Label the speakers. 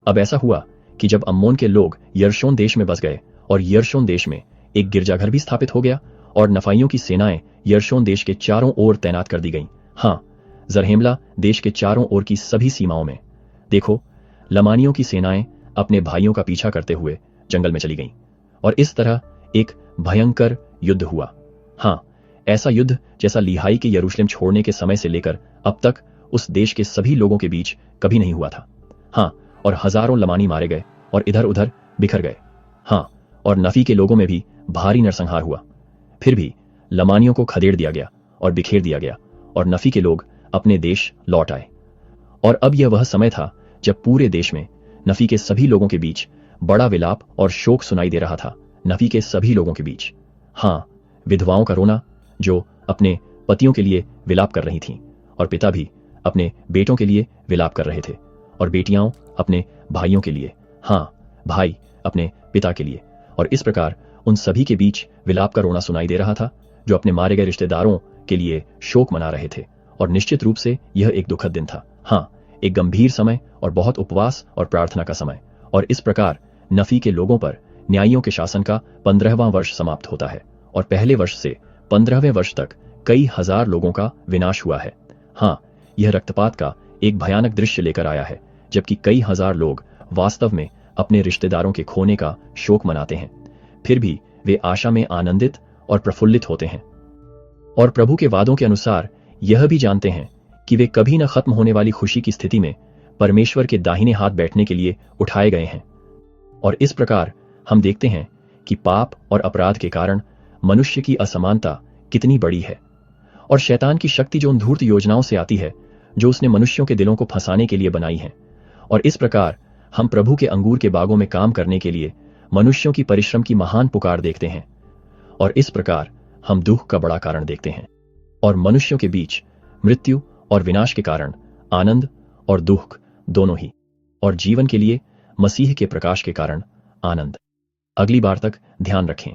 Speaker 1: अब ऐसा हुआ कि जब अम्मोन के लोग यरशोन देश में बस गए और यरशोन देश में एक गिरजाघर भी स्थापित हो गया और नफाइयों की सेनाएं यरशोन देश के चारों ओर तैनात कर दी गईं। हाँ, जरहेमला देश के चारों ओर की सभी सीमाओं में। देखो, लमानियों की सेनाएं अपने भाइयों का पीछा करते हुए जंगल में चली गईं और इस तरह एक भयंकर युद्ध हुआ। हाँ, ऐसा युद्ध जैसा लीहाई के यरूशलेम छोड़ने के समय से लेकर अब तक उस देश के सभी लोगों के बीच कभी नहीं हुआ था। हाँ, और हजारों लमानी मारे गए और इधर उधर बिखर गए। हाँ, और नफी के लोगों में भी भारी नरसंहार हुआ। फिर भी लमानियों को खदेड़ दिया गया और बिखेर दिया गया और नफी के लोग अपने देश लौट आए। और अब यह वह समय था जब पूरे देश में नफी के सभी लोगों के बीच बड़ा विलाप और शोक सुनाई दे रहा था। नफी के सभी लोगों के बीच, हाँ, विधवाओं का रोना जो अपने पतियों के लिए विलाप कर रही थीं, और पिता भी अपने बेटों के लिए विलाप कर रहे थे, और बेटियां अपने भाइयों के लिए, हाँ, भाई अपने पिता के लिए। और इस प्रकार उन सभी के बीच विलाप का रोना सुनाई दे रहा था जो अपने मारे गए रिश्तेदारों के लिए शोक मना रहे थे। और निश्चित रूप से यह एक दुखद दिन था। हाँ, एक गंभीर समय और बहुत उपवास और प्रार्थना का समय। और इस प्रकार नफी के लोगों पर न्यायियों के शासन का 15वां वर्ष समाप्त होता है और पहले वर्ष से 15वें वर्ष तक कई हजार लोगों का विनाश हुआ है। हाँ, यह रक्तपात का एक भयानक दृश्य लेकर आया है, जबकि कई हजार लोग वास्तव में अपने रिश्तेदारों के खोने का शोक मनाते हैं, फिर भी वे आशा में आनंदित और प्रफुल्लित होते हैं और प्रभु के वादों के अनुसार यह भी जानते हैं कि वे कभी न खत्म होने वाली खुशी की स्थिति में परमेश्वर के दाहिने हाथ बैठने के लिए उठाए गए हैं। और इस प्रकार हम देखते हैं कि पाप और अपराध के कारण मनुष्य की असमानता कितनी बड़ी है और शैतान की शक्ति जो उन धूर्त योजनाओं से आती है जो उसने मनुष्यों के दिलों को फंसाने के लिए बनाई है। और इस प्रकार हम प्रभु के अंगूर के बागों में काम करने के लिए मनुष्यों की परिश्रम की महान पुकार देखते हैं और इस प्रकार हम दुख का बड़ा कारण देखते हैं और मनुष्यों के बीच मृत्यु और विनाश के कारण आनंद और दुख दोनों ही, और जीवन के लिए मसीह के प्रकाश के कारण आनंद। अगली बार तक ध्यान रखें।